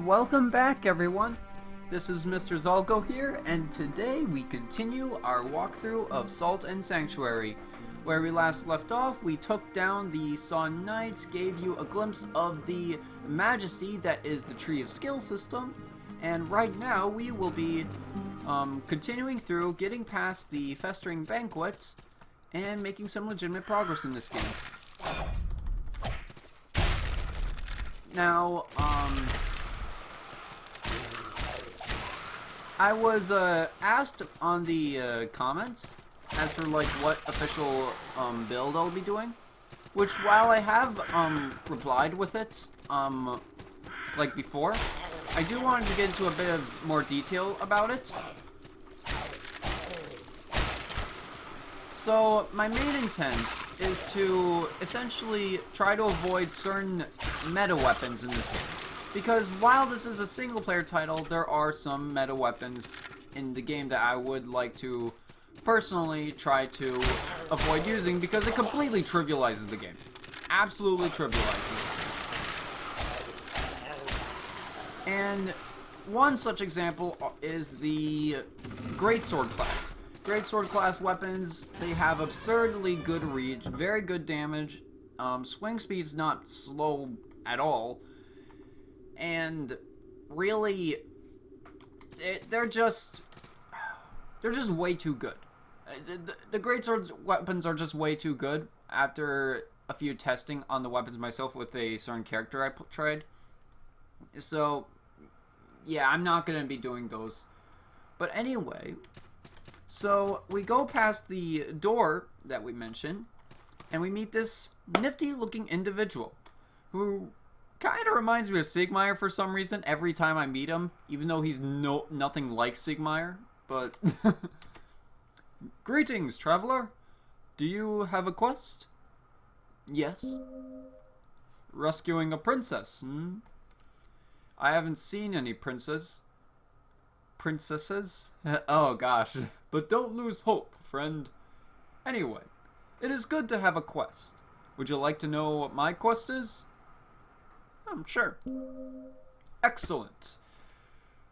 And welcome back, everyone. This is Mr. Zalgo here, and today we continue our walkthrough of Salt and Sanctuary. Where we last left off, we took down the Sun Knights, gave you a glimpse of the majesty that is the Tree of Skill system, and right now we will be continuing through, getting past the Festering Banquet, and making some legitimate progress in this game. Now, I was asked on the comments as for like what official build I'll be doing, which while I have replied with it like before, I do want to get into a bit of more detail about it. So my main intent is to essentially try to avoid certain meta weapons in this game. Because while this is a single player title, there are some meta weapons in the game that I would like to personally try to avoid using because it completely trivializes the game. Absolutely trivializes it. And one such example is the Greatsword class. Greatsword class weapons, they have absurdly good reach, very good damage, swing speed's not slow at all, and really, they're just way too good. The Greatsword weapons are just way too good after a few testing on the weapons myself with a certain character I tried. So, yeah, I'm not going to be doing those. But anyway, so we go past the door that we mentioned, and we meet this nifty-looking individual who kind of reminds me of Sigmire for some reason every time I meet him, even though he's nothing like Sigmire. But greetings, traveler. Do you have a quest? Yes. Rescuing a princess, I haven't seen any princesses. Oh gosh. But don't lose hope, friend. Anyway, it is good to have a quest. Would you like to know what my quest is? Sure. Excellent.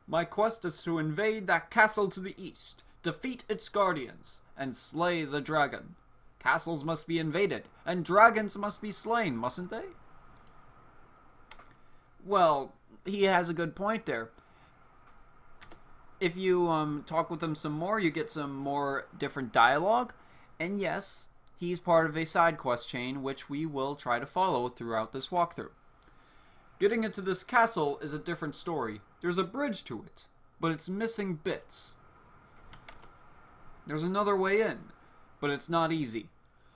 My quest is to invade that castle to the east, defeat its guardians, and slay the dragon. Castles must be invaded, and dragons must be slain, mustn't they? Well, he has a good point there. If you talk with him some more, you get some more different dialogue. And yes, he's part of a side quest chain, which we will try to follow throughout this walkthrough. Getting into this castle is a different story. There's a bridge to it, but it's missing bits. There's another way in, but it's not easy.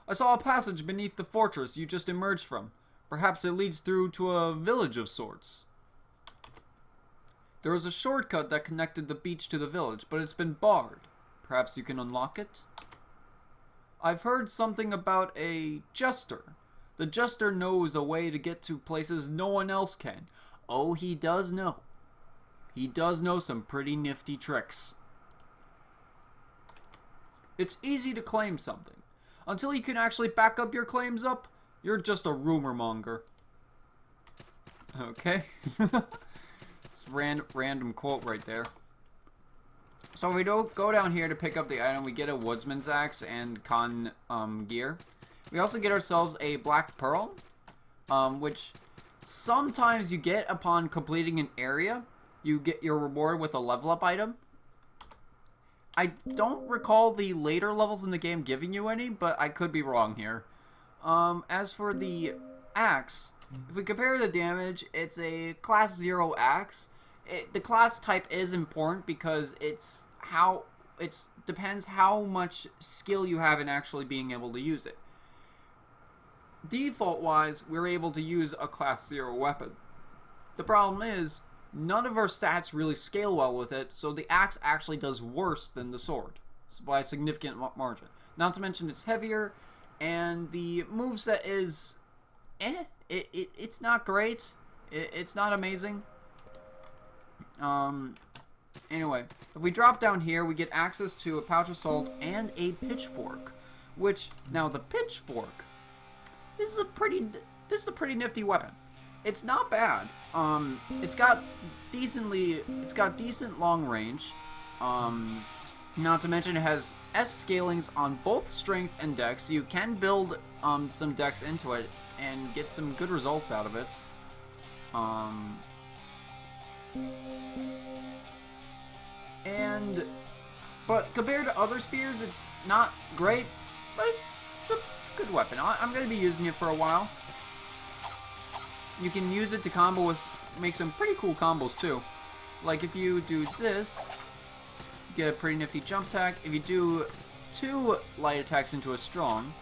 I saw a passage beneath the fortress you just emerged from. Perhaps it leads through to a village of sorts. There was a shortcut that connected the beach to the village, but it's been barred. Perhaps you can unlock it? I've heard something about a jester. The jester knows a way to get to places no one else can. Oh, he does know. He does know some pretty nifty tricks. It's easy to claim something. Until you can actually back up your claims up, you're just a rumor monger. Okay. It's random quote right there. So we don't go down here to pick up the item. We get a woodsman's axe and con gear. We also get ourselves a black pearl, which sometimes you get upon completing an area. You get your reward with a level up item. I don't recall the later levels in the game giving you any, but I could be wrong here. As for the axe, if we compare the damage, it's a class 0 axe. The class type is important because it depends how much skill you have in actually being able to use it. Default wise, we're able to use a class 0 weapon. The problem is, none of our stats really scale well with it, so the axe actually does worse than the sword by a significant margin. Not to mention it's heavier, and the moveset is it's not great. It's not amazing. Anyway, if we drop down here, we get access to a pouch of salt and a pitchfork. Which, now the pitchfork, this is a pretty nifty weapon. It's not bad. It's got decent long range. Not to mention it has S scalings on both strength and dex, so you can build some dex into it and get some good results out of it. But compared to other spears, it's not great, but it's a good weapon. I'm going to be using it for a while. You can use it to combo with, make some pretty cool combos too. Like if you do this, you get a pretty nifty jump attack. If you do 2 light attacks into a strong,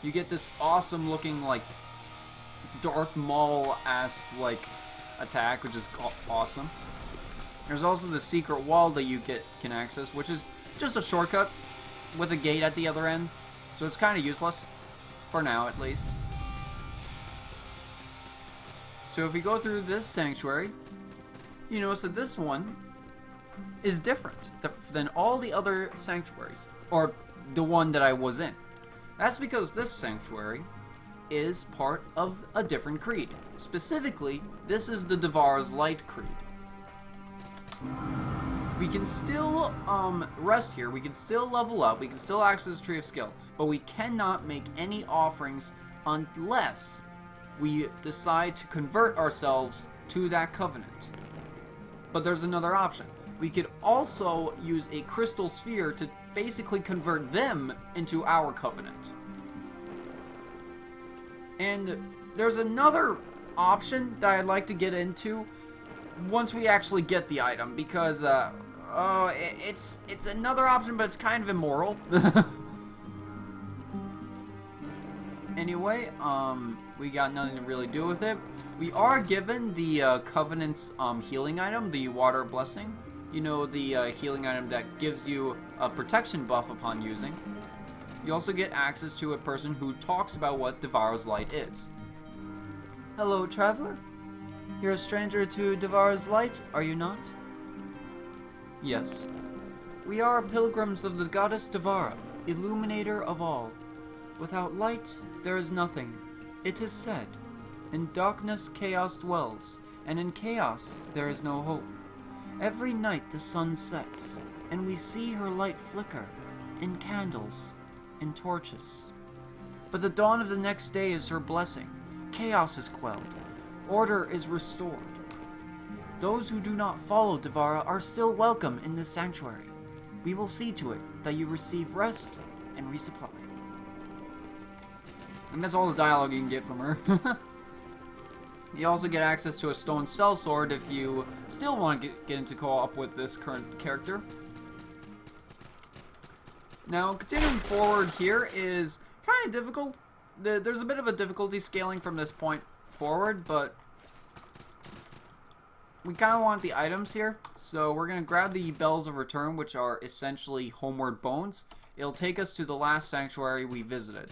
you get this awesome looking like Darth Maul-ass like attack, which is awesome. There's also the secret wall that you can access, which is just a shortcut with a gate at the other end. So it's kind of useless, for now at least. So if we go through this sanctuary, you notice that this one is different than all the other sanctuaries, or the one that I was in. That's because this sanctuary is part of a different creed. Specifically, this is the Devara's Light creed. We can still rest here, we can still level up, we can still access the Tree of Skill, but we cannot make any offerings unless we decide to convert ourselves to that covenant. But there's another option. We could also use a crystal sphere to basically convert them into our covenant. And there's another option that I'd like to get into once we actually get the item, because it's another option, but it's kind of immoral. Anyway, we got nothing to really do with it. We are given the Covenant's healing item, the Water Blessing. You know, the healing item that gives you a protection buff upon using. You also get access to a person who talks about what Devara's Light is. Hello, traveler. You're a stranger to Devara's Light, are you not? Yes. We are pilgrims of the goddess Devara, illuminator of all. Without light, there is nothing. It is said, in darkness chaos dwells, and in chaos there is no hope. Every night the sun sets, and we see her light flicker, in candles, in torches. But the dawn of the next day is her blessing. Chaos is quelled. Order is restored. Those who do not follow Devara are still welcome in this sanctuary. We will see to it that you receive rest and resupply. And that's all the dialogue you can get from her. You also get access to a stone sellsword if you still want to get into co-op with this current character. Now, continuing forward here is kind of difficult. There's a bit of a difficulty scaling from this point forward, but we kind of want the items here. So we're going to grab the Bells of Return, which are essentially homeward bones. It'll take us to the last sanctuary we visited.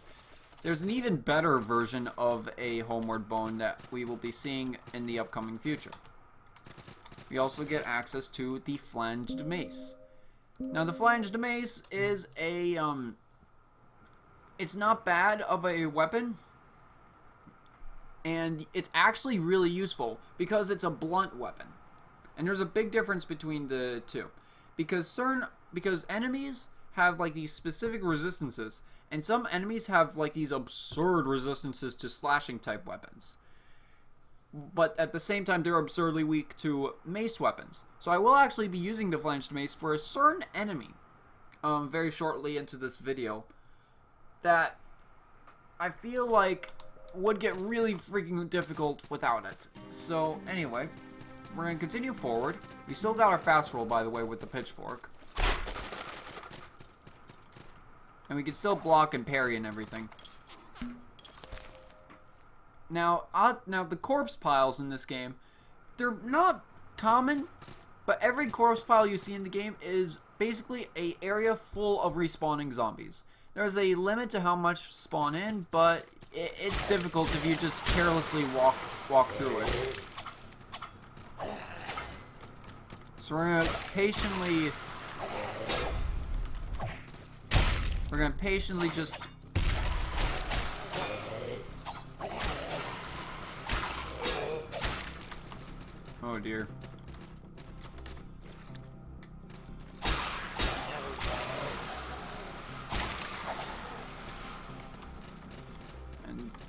There's an even better version of a homeward bone that we will be seeing in the upcoming future. We also get access to the Flanged Mace. Now the Flanged Mace is a, it's not bad of a weapon, and it's actually really useful because it's a blunt weapon. And there's a big difference between the two. Because enemies have like these specific resistances, and some enemies have like these absurd resistances to slashing type weapons. But at the same time, they're absurdly weak to mace weapons. So I will actually be using the Flanged Mace for a certain enemy very shortly into this video that I feel like would get really freaking difficult without it. So anyway, we're going to continue forward. We still got our fast roll, by the way, with the Pitchfork. And we can still block and parry and everything. Now the corpse piles in this game, they're not common, but every corpse pile you see in the game is basically an area full of respawning zombies. There's a limit to how much spawn in, but it's difficult if you just carelessly walk through it. So we're gonna patiently just Oh dear.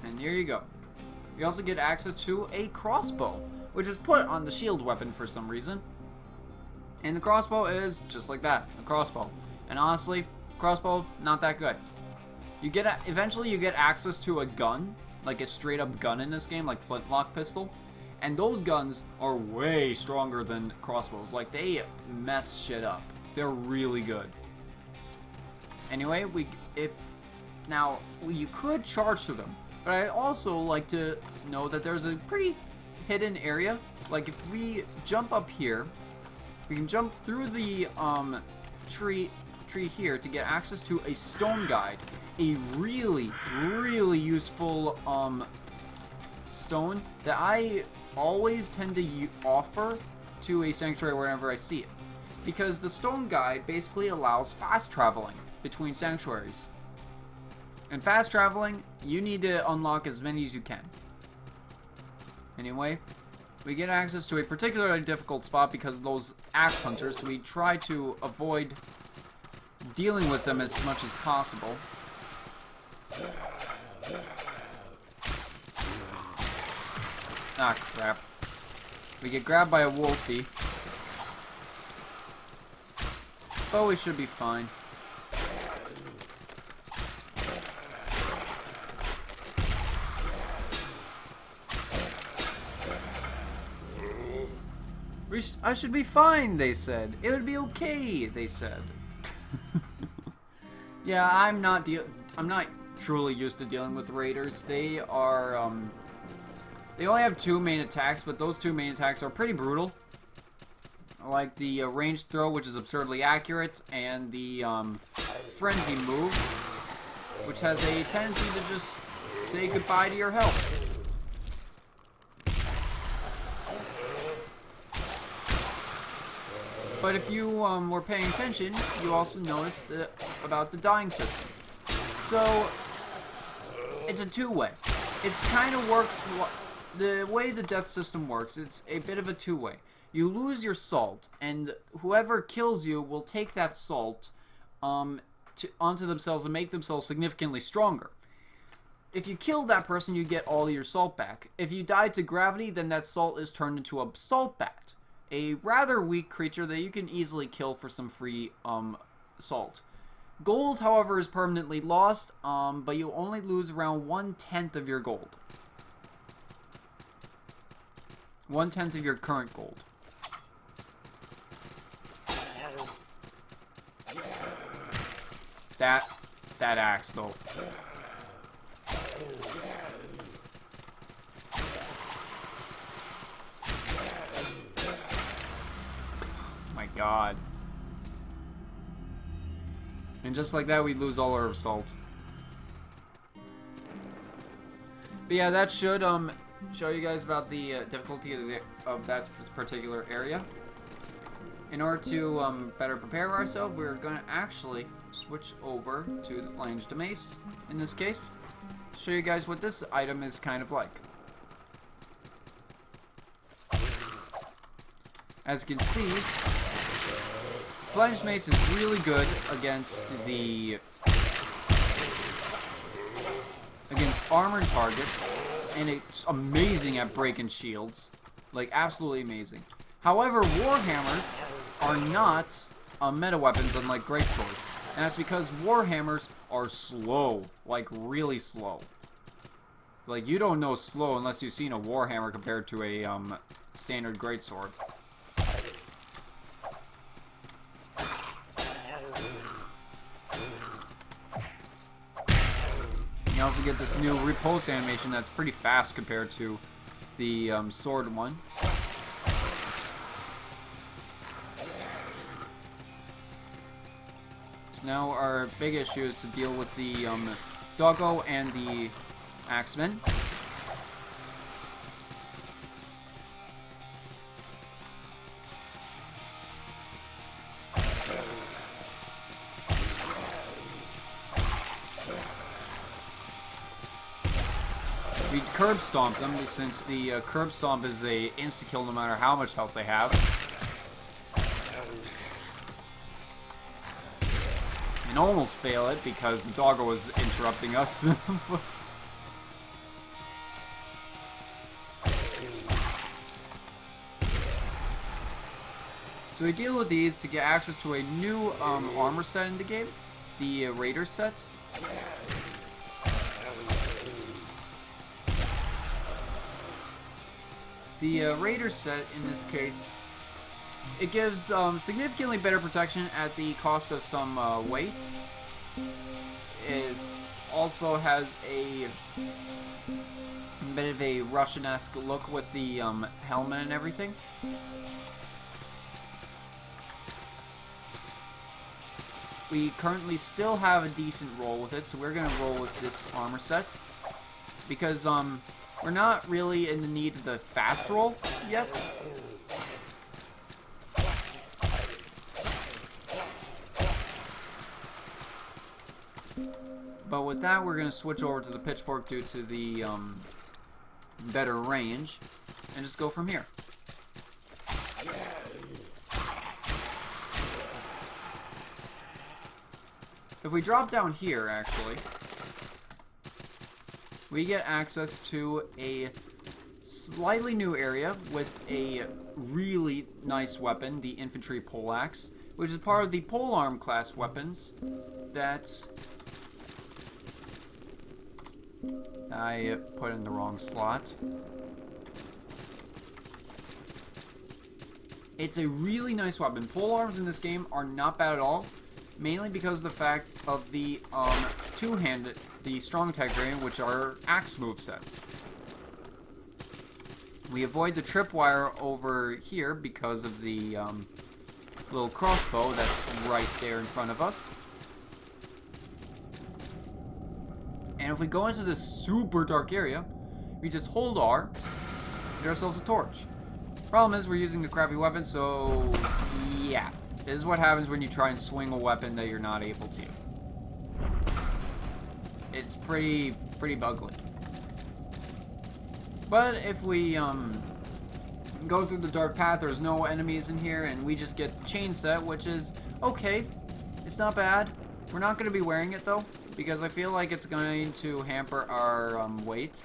And here you go. You also get access to a crossbow, which is put on the shield weapon for some reason. And the crossbow is just like that, a crossbow. And honestly, crossbow, not that good. You get eventually you get access to a gun, like a straight up gun in this game, like flintlock pistol. And those guns are way stronger than crossbows. Like, they mess shit up. They're really good. Anyway, now, you could charge through them. But I also like to know that there's a pretty hidden area. Like, if we jump up here, we can jump through the tree here to get access to a stone guide. A really, really useful stone that I always tend to offer to a sanctuary wherever I see it. Because the stone guide basically allows fast traveling between sanctuaries. And fast traveling, you need to unlock as many as you can. Anyway, we get access to a particularly difficult spot because of those axe hunters, so we try to avoid dealing with them as much as possible. Ah, crap. We get grabbed by a wolfie. But we should be fine. I should be fine, they said. It would be okay, they said. Yeah, I'm not truly used to dealing with raiders. They are, they only have 2 main attacks, but those 2 main attacks are pretty brutal. Like the ranged throw, which is absurdly accurate, and the frenzy move, which has a tendency to just say goodbye to your health. But if you were paying attention, you also noticed about the dying system. So, it's a 2-way. It's kind of works, the way the death system works, it's a bit of a 2-way. You lose your salt, and whoever kills you will take that salt onto themselves and make themselves significantly stronger. If you kill that person, you get all your salt back. If you die to gravity, then that salt is turned into a salt bat. A rather weak creature that you can easily kill for some free salt. Gold, however, is permanently lost, but you only lose around 1/10 of your gold. 1/10 of your current gold. That axe, though. God. And just like that, we lose all our salt. But yeah, that should show you guys about the difficulty of that particular area. In order to better prepare ourselves, we're going to actually switch over to the Flanged Mace, in this case. Show you guys what this item is kind of like. As you can see, Flanged Mace is really good against armored targets, and it's amazing at breaking shields. Like, absolutely amazing. However, warhammers are not meta weapons unlike greatswords, and that's because warhammers are slow, like really slow. Like, you don't know slow unless you've seen a warhammer compared to a standard greatsword. You also get this new repulse animation that's pretty fast compared to the sword one. So now our big issue is to deal with the doggo and the axemen. curb stomp them, since the curb stomp is a insta-kill no matter how much health they have. And almost fail it because the doggo was interrupting us. So we deal with these to get access to a new armor set in the game, the Raider set. The Raider set, in this case, it gives significantly better protection at the cost of some weight. It also has a bit of a Russian-esque look with the helmet and everything. We currently still have a decent roll with it, so we're going to roll with this armor set. Because we're not really in the need of the fast roll yet. But with that, we're going to switch over to the Pitchfork due to the better range. And just go from here. If we drop down here, actually, we get access to a slightly new area with a really nice weapon, the infantry poleaxe, which is part of the polearm class weapons that I put in the wrong slot. It's a really nice weapon. Polearms in this game are not bad at all. Mainly because of the fact of the two-handed, the strong attack variant, which are axe movesets. We avoid the tripwire over here because of the little crossbow that's right there in front of us. And if we go into this super dark area, we just hold R, get ourselves a torch. Problem is, we're using a crappy weapon, so yeah. This is what happens when you try and swing a weapon that you're not able to. It's pretty ugly. But if we go through the dark path, there's no enemies in here, and we just get chain set, which is okay. It's not bad. We're not going to be wearing it though, because I feel like it's going to hamper our weight.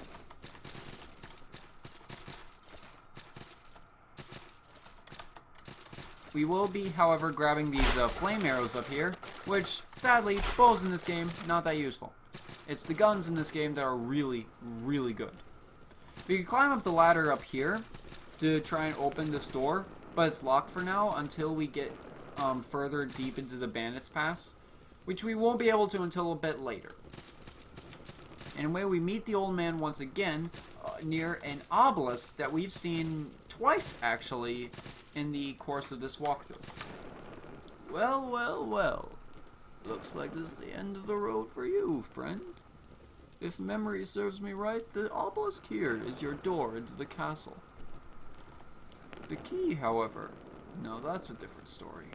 We will be, however, grabbing these flame arrows up here, which, sadly, bows in this game, not that useful. It's the guns in this game that are really, really good. We can climb up the ladder up here to try and open this door, but it's locked for now until we get further deep into the Bandits Pass, which we won't be able to until a bit later. Anyway, we meet the old man once again near an obelisk that we've seen twice, actually, in the course of this walkthrough. Well, well, well. Looks like this is the end of the road for you, friend. If memory serves me right, the obelisk here is your door into the castle. The key, however, no, that's a different story.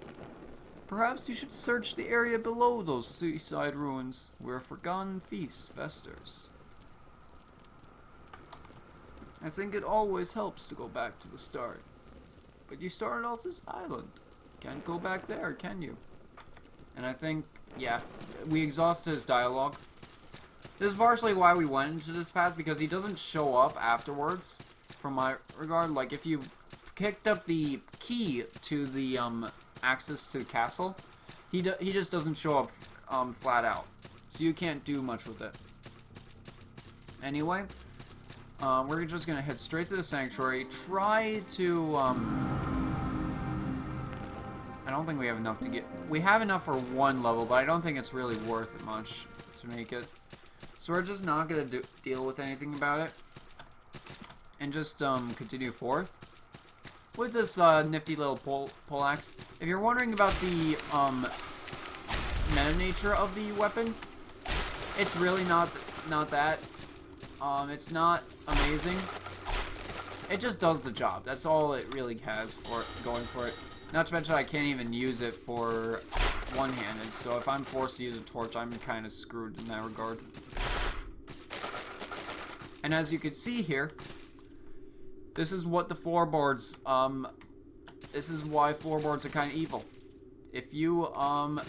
Perhaps you should search the area below those seaside ruins, where a forgotten feast festers. I think it always helps to go back to the start. But you started off this island. Can't go back there, can you? And I think, yeah, we exhausted his dialogue. This is partially why we went into this path, because he doesn't show up afterwards, from my regard. Like, if you picked up the key to the access to the castle, he just doesn't show up flat out. So you can't do much with it. Anyway, we're just going to head straight to the sanctuary. Try to, I don't think we have enough to get... We have enough for one level, but I don't think it's really worth it much to make it. So we're just not going to deal with anything about it. And just continue forth. With this nifty little poleaxe. If you're wondering about the meta nature of the weapon, it's really not that. It's not amazing. It just does the job. That's all it really has for going for it. Not to mention I can't even use it for one-handed, so if I'm forced to use a torch, I'm kind of screwed in that regard. And as you can see here, this is what the floorboards, this is why floorboards are kind of evil. If you,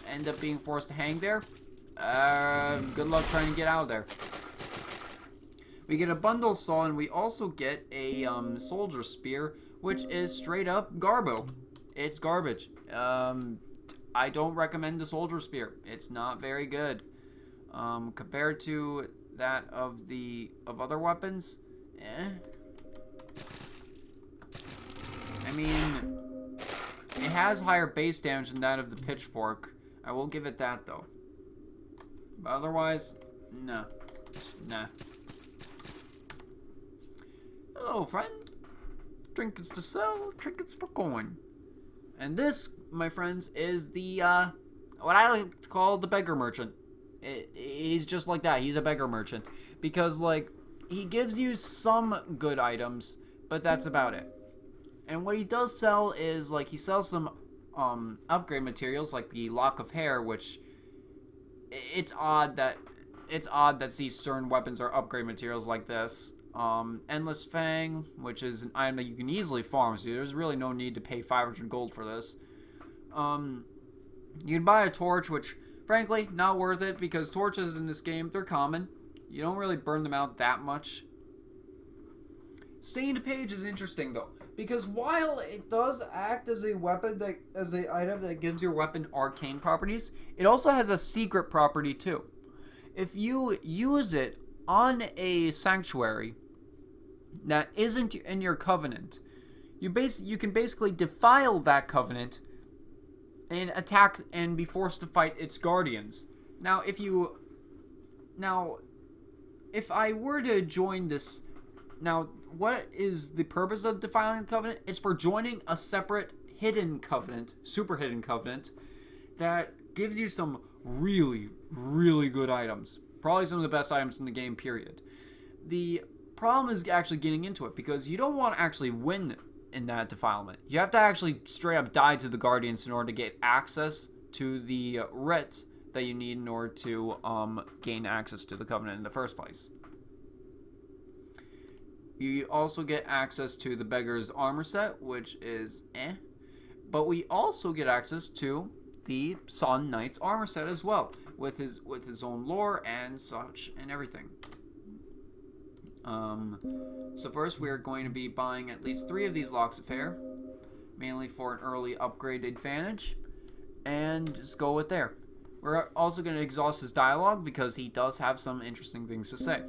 end up being forced to hang there, good luck trying to get out of there. We get a bundle saw, and we also get a, soldier spear, which is straight up garbo. It's garbage. I don't recommend the soldier spear. It's not very good. Compared to that of other weapons, I mean, it has higher base damage than that of the Pitchfork. I will give it that, though. But otherwise, nah. Just nah. Hello, friend. Trinkets to sell, trinkets for coin. And this, my friends, is the, what I like to call the beggar merchant. He's just like that. He's a beggar merchant. Because, like, he gives you some good items, but that's about it. And what he does sell is, like, he sells some, upgrade materials, like the lock of hair, which, it's odd that these certain weapons are upgrade materials like this. Endless Fang, which is an item that you can easily farm, so there's really no need to pay 500 gold for this. You can buy a torch, which, frankly, not worth it, because torches in this game, they're common. You don't really burn them out that much. Stained Page is interesting, though, because while it does act as a weapon as an item that gives your weapon arcane properties, it also has a secret property, too. If you use it on a sanctuary that isn't in your covenant, you can basically defile that covenant and attack and be forced to fight its guardians. Now, if I were to join this, now what is the purpose of defiling the covenant? It's for joining a separate hidden covenant, super hidden covenant, that gives you some really, really good items. Probably some of the best items in the game, period. The problem is actually getting into it, because you don't want to actually win in that defilement. You have to actually straight up die to the Guardians in order to get access to the writ that you need in order to gain access to the Covenant in the first place. You also get access to the Beggar's armor set, which is but we also get access to the Sun Knight's armor set as well, with his own lore and such and everything. So first we are going to be buying at least 3 of these locks of hair, mainly for an early upgrade advantage, and just go with there. We're also going to exhaust his dialogue because he does have some interesting things to say.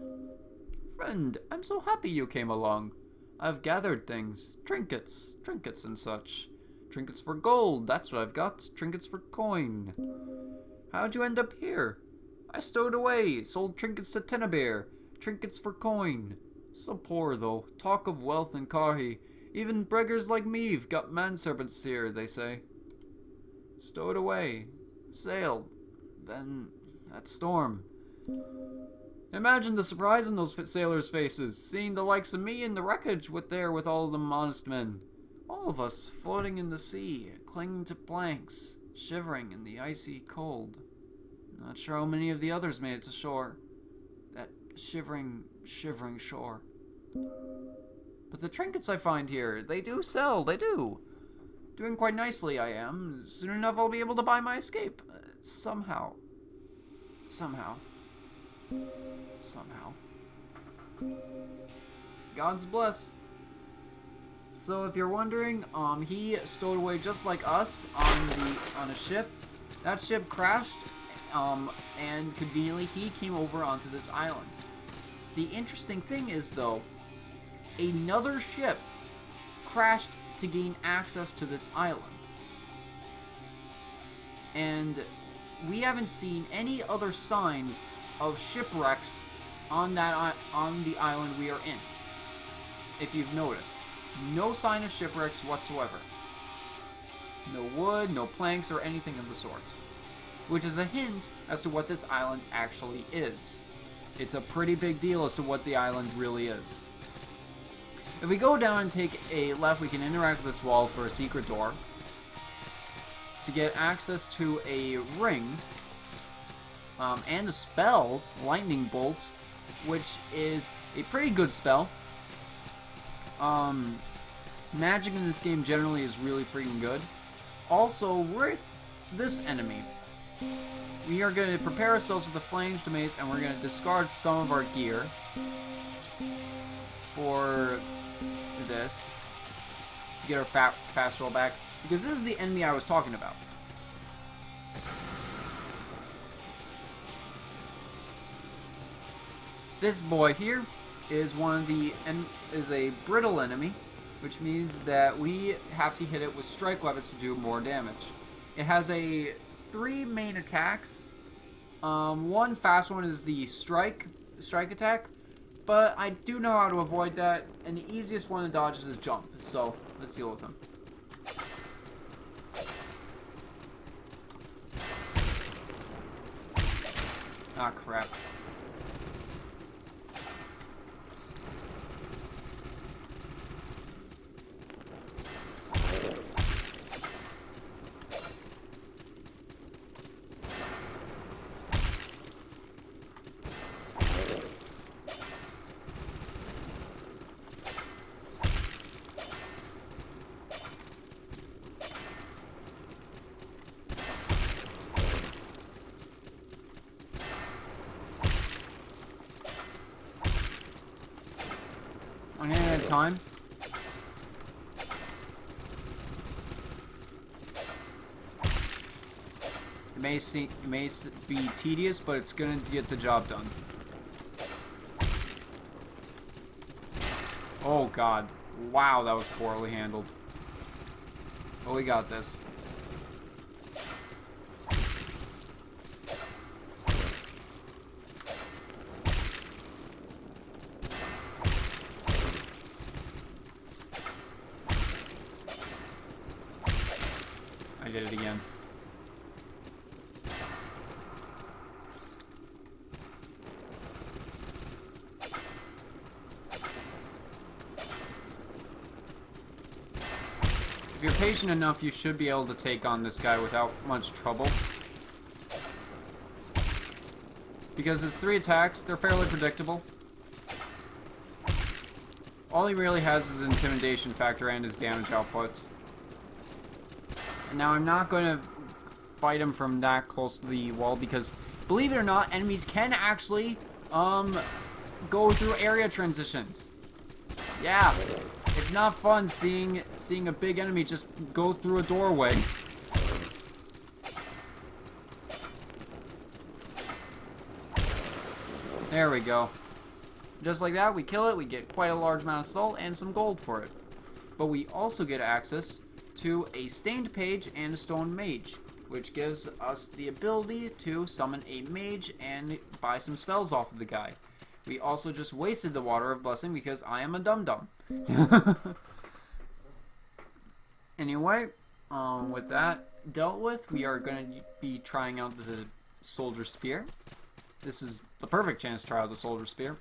Friend, I'm so happy you came along. I've gathered things, trinkets and such. Trinkets for gold, that's what I've got. Trinkets for coin. How'd you end up here? I stowed away, sold trinkets to Tenebir. Trinkets for coin. So poor, though. Talk of wealth in Karhi. Even beggars like me've got man-serpents here, they say. Stowed away. Sailed. Then, that storm. Imagine the surprise in those sailors' faces, seeing the likes of me in the wreckage with all of them honest men. All of us floating in the sea, clinging to planks, shivering in the icy cold. Not sure how many of the others made it to shore. That shivering shore. But the trinkets I find here, they do sell, they do. Doing quite nicely, I am. Soon enough I'll be able to buy my escape. Somehow. God's bless. So if you're wondering, he stowed away just like us on a ship. That ship crashed, and conveniently he came over onto this island. The interesting thing is, though, another ship crashed to gain access to this island. And we haven't seen any other signs of shipwrecks on the island we are in. If you've noticed. No sign of shipwrecks whatsoever. No wood, no planks, or anything of the sort. Which is a hint as to what this island actually is. It's a pretty big deal as to what the island really is. If we go down and take a left, we can interact with this wall for a secret door. To get access to a ring, and a spell, lightning bolt, which is a pretty good spell. Magic in this game generally is really freaking good. Also, with this enemy, we are going to prepare ourselves with the Flanged Mace, and we're going to discard some of our gear for this to get our fast roll back, because this is the enemy I was talking about. This boy here is is a brittle enemy, which means that we have to hit it with strike weapons to do more damage. It has 3 main attacks. One fast one is the strike attack, but I do know how to avoid that, and the easiest one to dodge is jump. So let's deal with him. Ah, crap. One at a time. It may be tedious, but it's gonna get the job done. Oh god. Wow, that was poorly handled. But we got this. I did it again. If you're patient enough, you should be able to take on this guy without much trouble. Because his 3 attacks, they're fairly predictable. All he really has is intimidation factor and his damage output. And now I'm not going to fight him from that close to the wall because, believe it or not, enemies can actually go through area transitions. Yeah, it's not fun seeing a big enemy just go through a doorway. There we go. Just like that, we kill it, we get quite a large amount of salt and some gold for it. But we also get access to a stained page and a stone mage, which gives us the ability to summon a mage and buy some spells off of the guy. We also just wasted the water of blessing because I am a dum-dum. Anyway, with that dealt with, we are going to be trying out the Soldier Spear. This is the perfect chance to try out the Soldier Spear.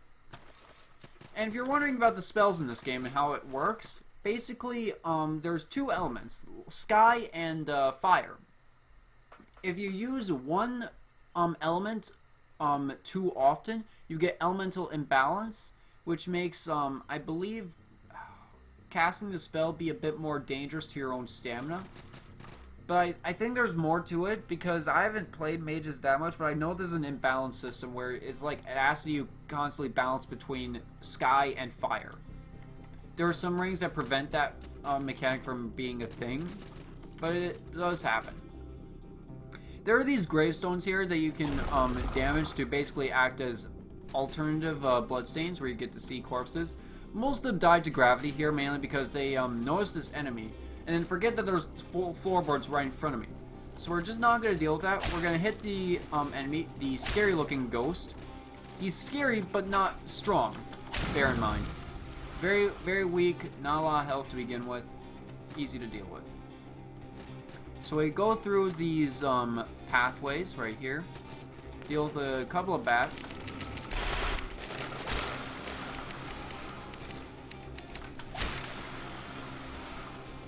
And if you're wondering about the spells in this game and how it works, basically, there's 2 elements, sky and fire. If you use one element too often, you get elemental imbalance, which makes, I believe, casting the spell be a bit more dangerous to your own stamina. But I think there's more to it, because I haven't played mages that much, but I know there's an imbalance system where it's like it asks you constantly balance between sky and fire. There are some rings that prevent that mechanic from being a thing, but it does happen. There are these gravestones here that you can damage to basically act as alternative bloodstains where you get to see corpses. Most of them died to gravity here, mainly because they noticed this enemy and then forget that there's floorboards right in front of me. So we're just not going to deal with that. We're going to hit the enemy, the scary looking ghost. He's scary but not strong, bear in mind. Very, very weak, not a lot of health to begin with. Easy to deal with. So we go through these pathways right here. Deal with a couple of bats.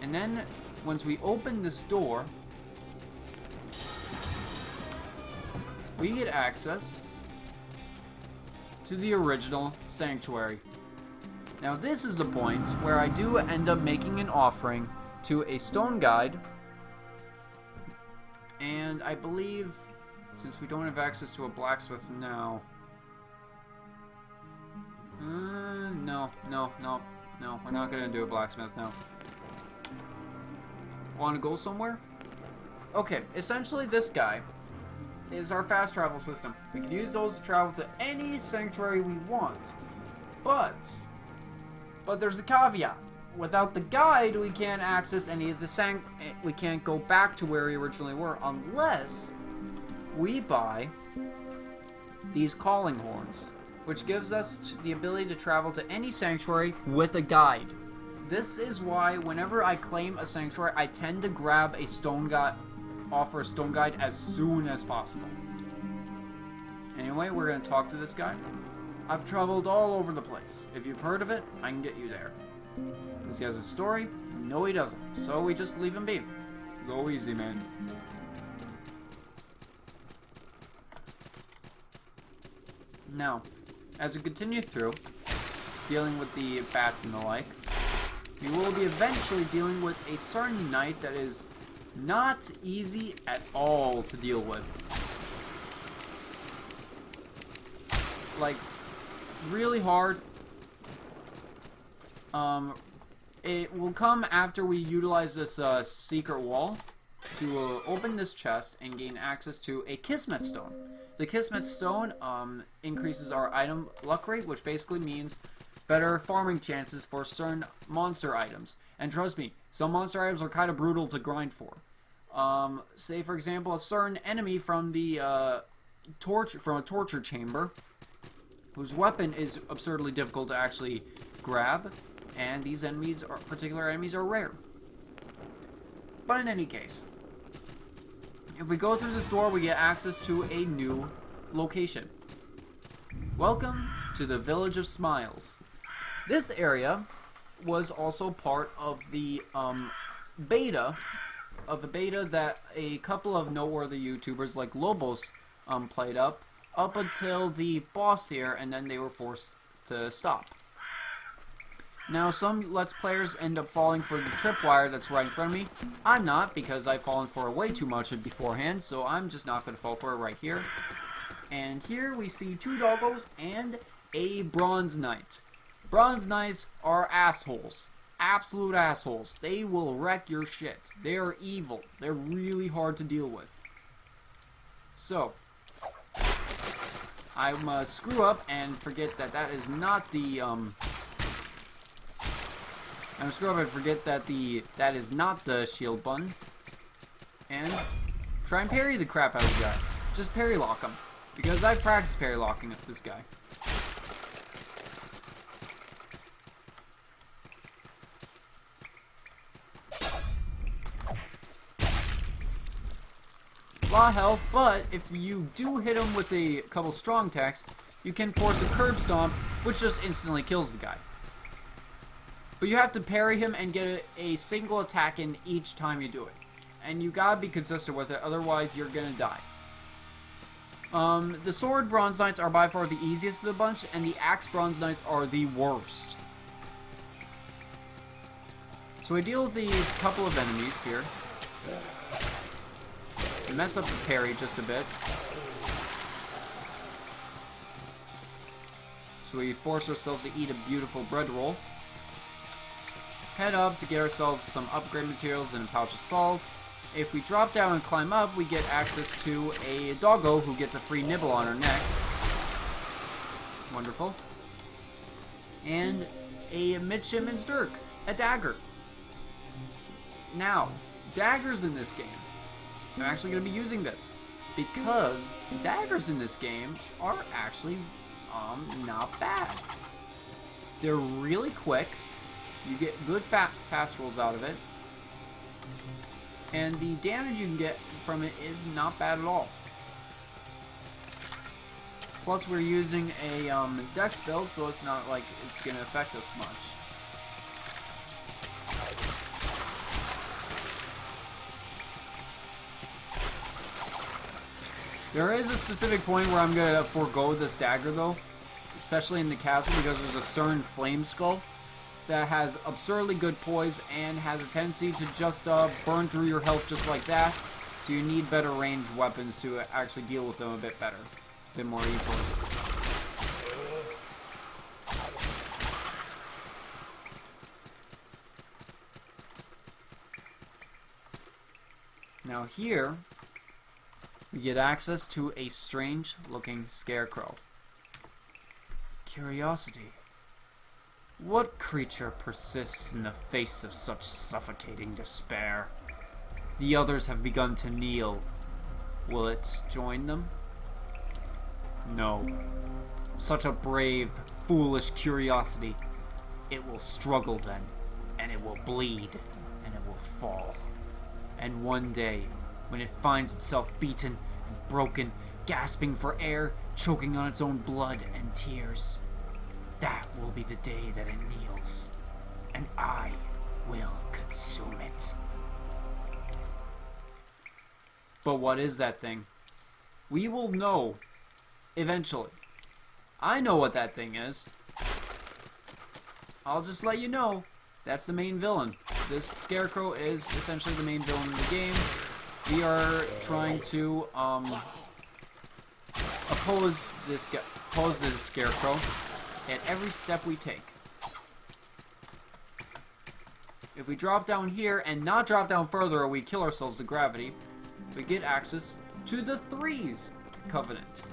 And then, once we open this door, we get access to the original sanctuary. Now this is the point where I do end up making an offering to a stone guide, and I believe, since we don't have access to a blacksmith now, no, we're not gonna do a blacksmith now. Want to go somewhere? Okay, essentially this guy is our fast travel system. We can use those to travel to any sanctuary we want, but there's a caveat. Without the guide, we can't access any of the we can't go back to where we originally were unless we buy these calling horns, which gives us the ability to travel to any sanctuary with a guide. This is why whenever I claim a sanctuary, I tend to grab a stone guide, offer a stone guide as soon as possible. Anyway, we're going to talk to this guy. I've traveled all over the place. If you've heard of it, I can get you there. Does he has a story? No, he doesn't. So we just leave him be. Go easy, man. Now, as we continue through, dealing with the bats and the like, we will be eventually dealing with a certain knight that is not easy at all to deal with. Like, really hard. It will come after we utilize this secret wall to open this chest and gain access to a Kismet Stone. The Kismet Stone increases our item luck rate, which basically means better farming chances for certain monster items. And trust me, some monster items are kind of brutal to grind for. Say for example, a certain enemy from the a torture chamber, whose weapon is absurdly difficult to actually grab, and these particular enemies are rare. But in any case, if we go through this door, we get access to a new location. Welcome to the Village of Smiles. This area was also part of the beta that a couple of noteworthy YouTubers like Lobos played up until the boss here, and then they were forced to stop. Now, some Let's Players end up falling for the tripwire that's right in front of me. I'm not, because I've fallen for it way too much beforehand, so I'm just not going to fall for it right here. And here we see 2 doggos and a Bronze Knight. Bronze Knights are assholes. Absolute assholes. They will wreck your shit. They are evil. They're really hard to deal with. So, I'm screw up and forget that that is not the, that is not the shield button. And try and parry the crap out of the guy. Just parry lock him. Because I've practiced parry locking this guy. A lot of health, but if you do hit him with a couple strong attacks, you can force a curb stomp, which just instantly kills the guy. But you have to parry him and get a single attack in each time you do it. And you gotta be consistent with it, otherwise you're gonna die. The sword Bronze Knights are by far the easiest of the bunch, and the axe Bronze Knights are the worst. So we deal with these couple of enemies here. We mess up the parry just a bit. So we force ourselves to eat a beautiful bread roll. Head up to get ourselves some upgrade materials and a pouch of salt. If we drop down and climb up, we get access to a doggo who gets a free nibble on our necks. Wonderful. And a midshipman's dirk, a dagger. Now, daggers in this game, I'm actually going to be using this because daggers in this game are actually not bad. They're really quick. You get good fast rolls out of it. And the damage you can get from it is not bad at all. Plus we're using a dex build, so it's not like it's going to affect us much. There is a specific point where I'm going to forego this dagger though. especially in the castle, because there's a certain flame skull that has absurdly good poise and has a tendency to just burn through your health just like that. So you need better ranged weapons to actually deal with them a bit better, a bit more easily. Now here, we get access to a strange looking scarecrow. Curiosity. What creature persists in the face of such suffocating despair? The others have begun to kneel. Will it join them? No. Such a brave, foolish curiosity. It will struggle then, and it will bleed, and it will fall. And one day, when it finds itself beaten and broken, gasping for air, choking on its own blood and tears, that will be the day that it kneels, and I will consume it. But what is that thing? We will know eventually. I know what that thing is. I'll just let you know. That's the main villain. This scarecrow is essentially the main villain in the game. We are trying to oppose this scarecrow at every step we take. If we drop down here and not drop down further or we kill ourselves to gravity, we get access to the Threes Covenant.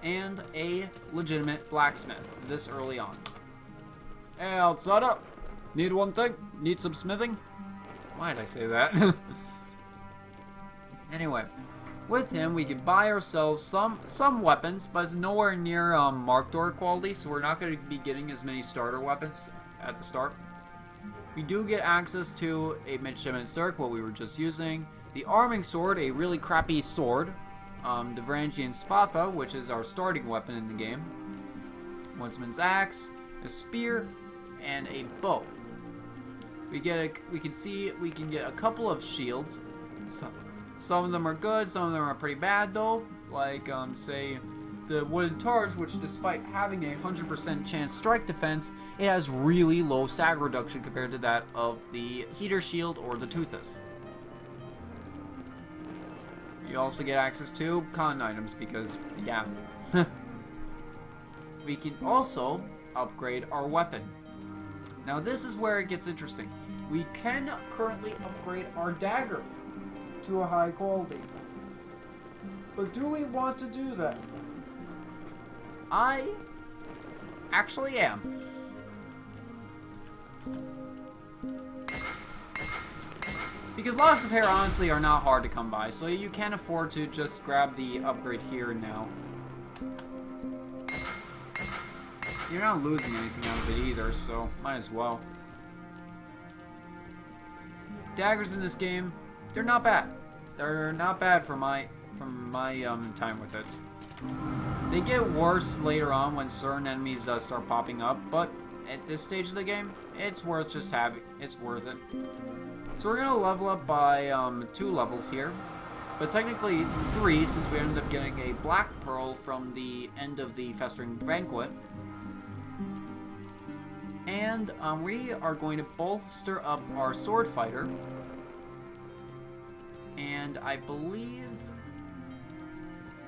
And a legitimate blacksmith this early on. Hey, outsider! Need one thing? Need some smithing? Why did I say that? Anyway, with him we can buy ourselves some weapons, but it's nowhere near Markdoor quality, so we're not going to be getting as many starter weapons at the start. We do get access to a Midshipman's Dirk, what we were just using. The Arming Sword, a really crappy sword. The Varangian Spatha, which is our starting weapon in the game. Woodsman's Axe, a spear, and a bow. We can get a couple of shields. Some of them are good, some of them are pretty bad though. Like, say, the Wooden Targe, which despite having a 100% chance strike defense, it has really low stagger reduction compared to that of the Heater Shield or the Toothus. You also get access to con items because, yeah. We can also upgrade our weapon. Now this is where it gets interesting. We can currently upgrade our dagger to a high quality. But do we want to do that? I actually am. Because locks of hair honestly are not hard to come by, so you can afford to just grab the upgrade here and now. You're not losing anything out of it either, so might as well. Daggers in this game, they're not bad. They're not bad from my time with it. They get worse later on when certain enemies start popping up, but at this stage of the game, it's worth just having. It's worth it. So we're gonna level up by 2 levels here, but technically 3 since we ended up getting a black pearl from the end of the Festering Banquet. And we are going to bolster up our sword fighter. And I believe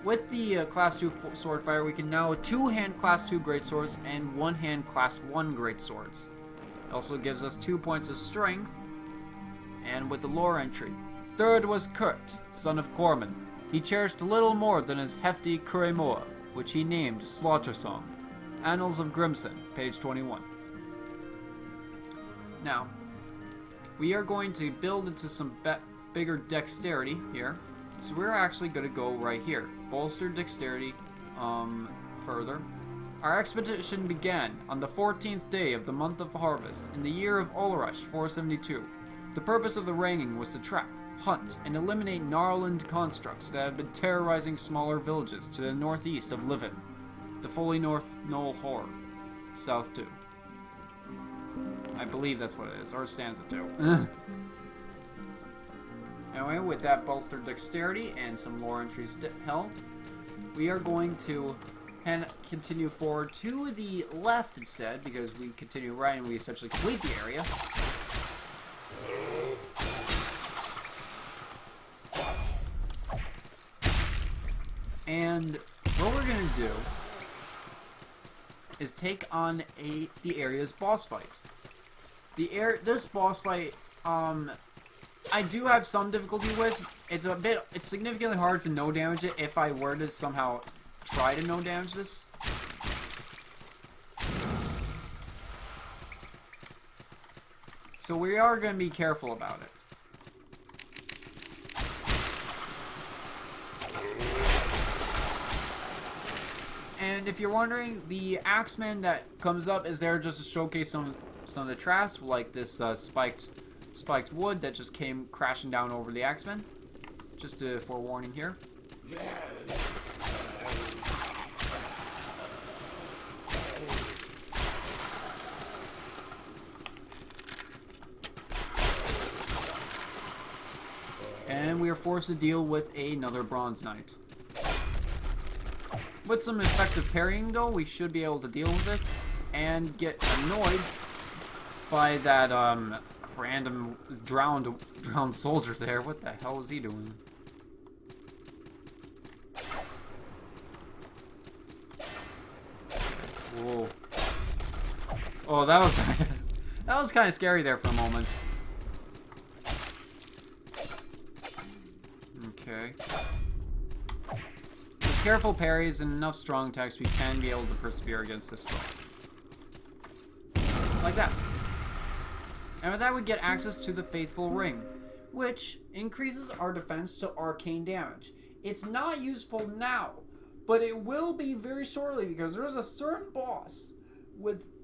with the class 2 sword fighter, we can now 2-hand class 2 greatswords and 1-hand class 1 greatswords. It also gives us 2 points of strength. And with the lore entry, third was Kurt, son of Corman. He cherished little more than his hefty Kuremoa, which he named Slaughter Song. Annals of Grimson, page 21. Now, we are going to build into some bigger dexterity here. So we're actually going to go right here. Bolster dexterity further. Our expedition began on the 14th day of the month of harvest in the year of Ulrush 472. The purpose of the ranging was to track, hunt, and eliminate Gnarland constructs that had been terrorizing smaller villages to the northeast of Livin, the fully north Knoll Horror, south 2. I believe that's what it is, or stanza 2. Anyway, with that bolstered dexterity and some lore entries held, we are going to continue forward to the left instead, because we continue right and we essentially complete the area. And what we're going to do is take on the area's boss fight. This boss fight, I do have some difficulty with. It's significantly hard to no damage it if I were to somehow try to no damage this. So we are going to be careful about it. And if you're wondering, the Axeman that comes up is there just to showcase some of the traps, like this spiked wood that just came crashing down over the Axeman. Just a forewarning here. And we are forced to deal with another Bronze Knight. With some effective parrying, though, we should be able to deal with it and get annoyed by that random drowned soldier there. What the hell is he doing? Whoa! Oh, that was kind of scary there for a moment. Okay. With careful parries and enough strong attacks, we can be able to persevere against this foe. Like that. And with that, we get access to the Faithful Ring, which increases our defense to arcane damage. It's not useful now, but it will be very shortly, because there's a certain boss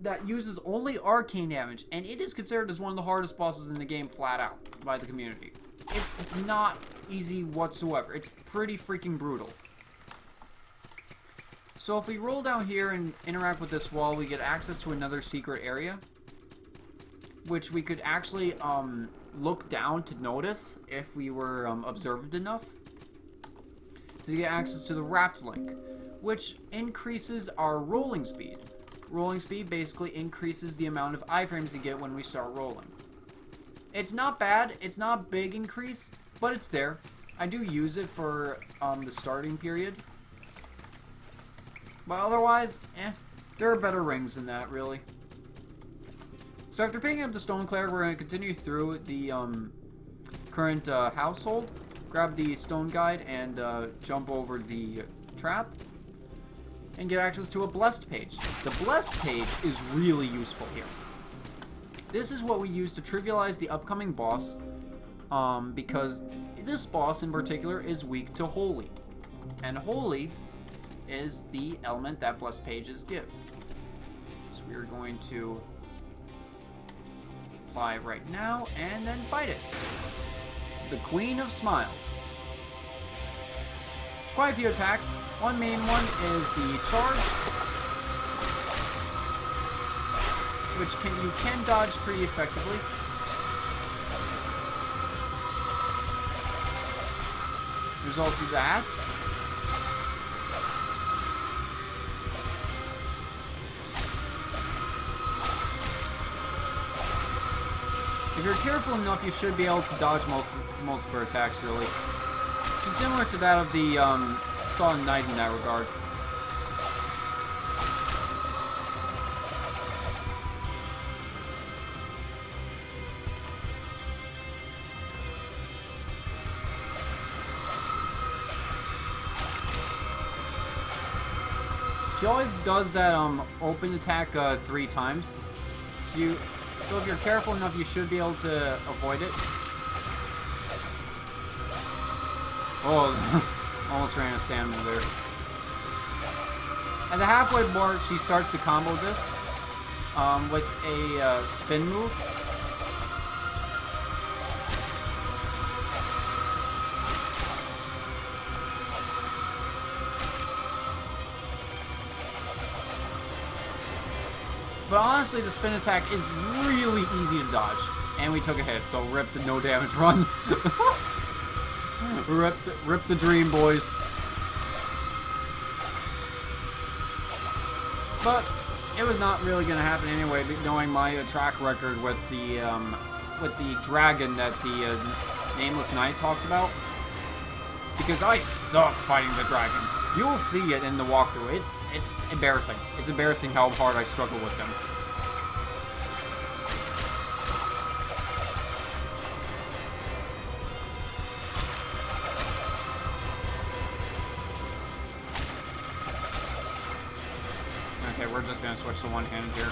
that uses only arcane damage, and it is considered as one of the hardest bosses in the game flat out by the community. It's not easy whatsoever. It's pretty freaking brutal. So if we roll down here and interact with this wall, we get access to another secret area, which we could actually look down to notice if we were observed enough. So you get access to the Wrapped Link, which increases our rolling speed. Rolling speed basically increases the amount of iframes you get when we start rolling. It's not bad, it's not a big increase, but it's there. I do use it for the starting period. But otherwise, there are better rings than that, really. So after picking up the Stone Cleric, we're going to continue through the current household, grab the Stone Guide, and jump over the trap, and get access to a Blessed page. The Blessed page is really useful here. This is what we use to trivialize the upcoming boss, because this boss in particular is weak to Holy. And Holy is the element that Blessed pages give. So we are going to apply it right now, and then fight it. The Queen of Smiles. Quite a few attacks. One main one is the charge, which you can dodge pretty effectively. There's also that. If you're careful enough, you should be able to dodge most of her attacks, really. Which is similar to that of the Saw Knight in that regard. She always does that open attack 3 times. So if you're careful enough, you should be able to avoid it. Oh, almost ran a stamina there. At the halfway mark, she starts to combo this with a spin move. But honestly, the spin attack is really easy to dodge. And we took a hit, so rip the no damage run. rip the dream, boys. But it was not really going to happen anyway, knowing my track record with the dragon that the Nameless Knight talked about. Because I suck fighting the dragon. You'll see it in the walkthrough. It's embarrassing. It's embarrassing how hard I struggle with him. Okay, we're just gonna switch to one-handed here.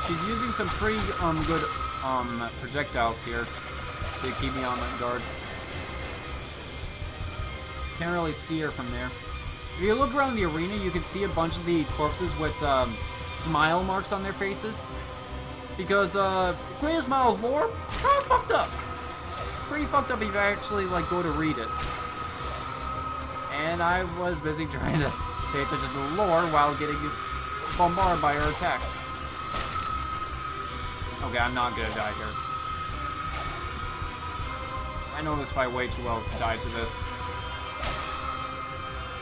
She's using some pretty good projectiles here to keep me on my guard. Can't really see her from there. If you look around the arena, you can see a bunch of the corpses with smile marks on their faces. Because Queen of Smiles lore, kind of fucked up. Pretty fucked up if you actually like go to read it. And I was busy trying to pay attention to the lore while getting bombarded by her attacks. Okay, I'm not gonna die here. I know this fight way too well to die to this.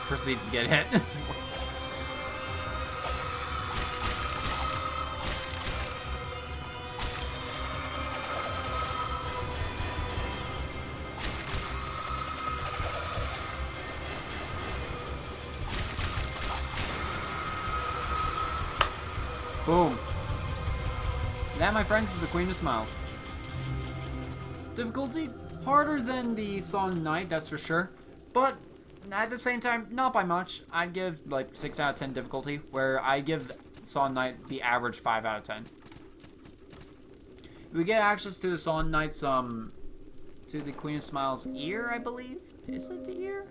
Proceeds to get hit. Boom. That, my friends, is the Queen of Smiles. Difficulty? Harder than the Sun Knight, that's for sure. But, at the same time, not by much. I'd give, like, 6 out of 10 difficulty, where I give Sun Knight the average 5 out of 10. We get access to the Sun Knight's, to the Queen of Smiles' ear, I believe? Is it the ear?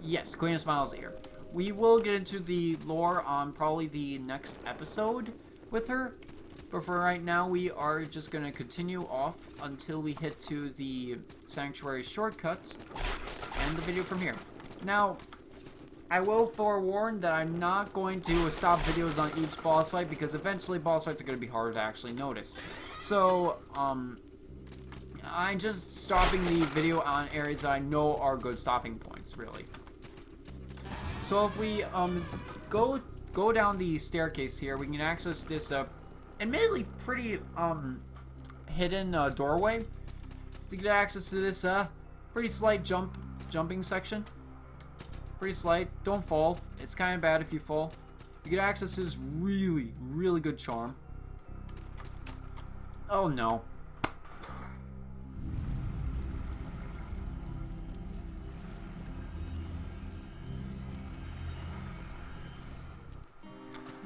Yes, Queen of Smiles' ear. We will get into the lore on probably the next episode with her. But for right now, we are just going to continue off until we hit to the Sanctuary shortcuts and the video from here. Now, I will forewarn that I'm not going to stop videos on each boss fight because eventually boss fights are going to be harder to actually notice. So, I'm just stopping the video on areas that I know are good stopping points, really. So if we go down the staircase here, we can access this admittedly pretty hidden doorway to get access to this pretty slight jumping section. Pretty slight. Don't fall. It's kind of bad if you fall. You get access to this really good charm. Oh no.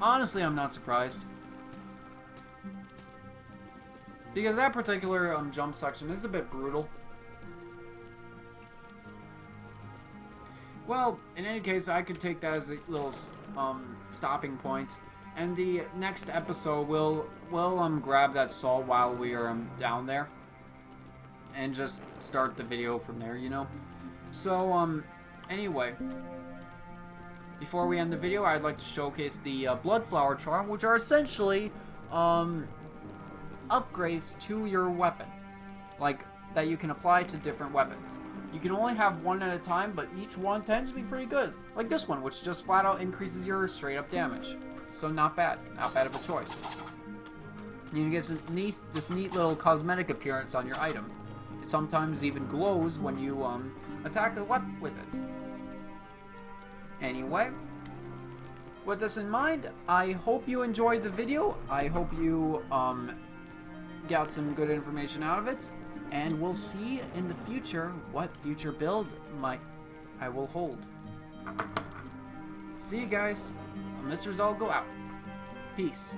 Honestly, I'm not surprised. Because that particular jump section is a bit brutal. Well, in any case, I could take that as a little stopping point. And the next episode, we'll grab that salt while we are down there. And just start the video from there, you know? So, anyway. Before we end the video, I'd like to showcase the Bloodflower Charm, which are essentially upgrades to your weapon, like that you can apply to different weapons. You can only have one at a time, but each one tends to be pretty good. Like this one, which just flat out increases your straight up damage. So not bad of a choice. You get this neat little cosmetic appearance on your item. It sometimes even glows when you attack a weapon with it. Anyway, with this in mind, I hope you enjoyed the video. I hope you got some good information out of it, and we'll see in the future what future build I will hold. See you guys. Mr. Zalgo out. Peace.